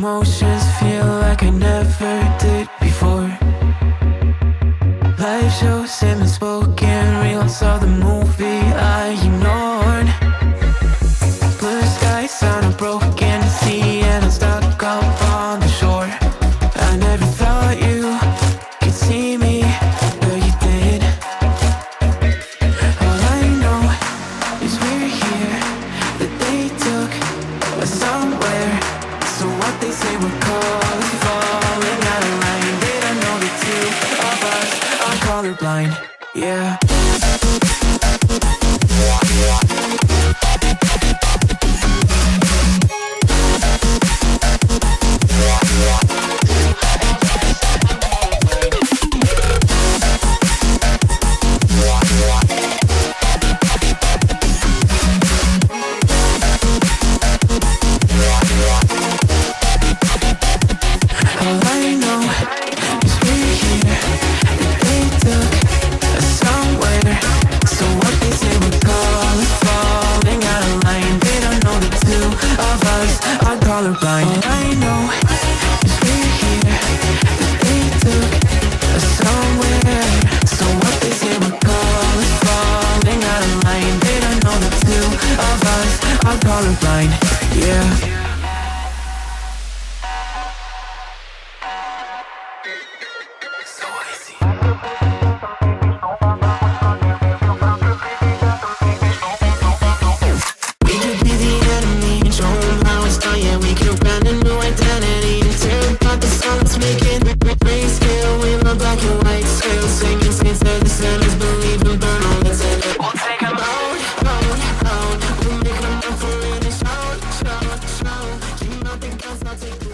emotions, feel like I never did before. Live shows and spoken reels of the movie I ignored. Blue skies on a broken sea, and I'm stuck up on the shore. I never thought you could see me, but you did. All I know is we're here, that they took us somewhere. So what they say we're called, falling out of line. They don't know the two of us are colorblind, yeah. All I know is we're here, that they took us somewhere. So what they say we're called, falling out of line. They don't know the two of us are colorblind. All I know is we're here, that they took us somewhere. So what they say we're called, falling out of line. They don't know the two of us are colorblind, yeah. So easy. We could be the enemy and show them how it's done. Yeah, we could brand a new identity and tear apart the songs, making grayscale with my black and white scale, singing saints of the sinners, believe and burn all that's in it. We'll take them out. We'll make them up for it and shout. You know the guns, I'll take the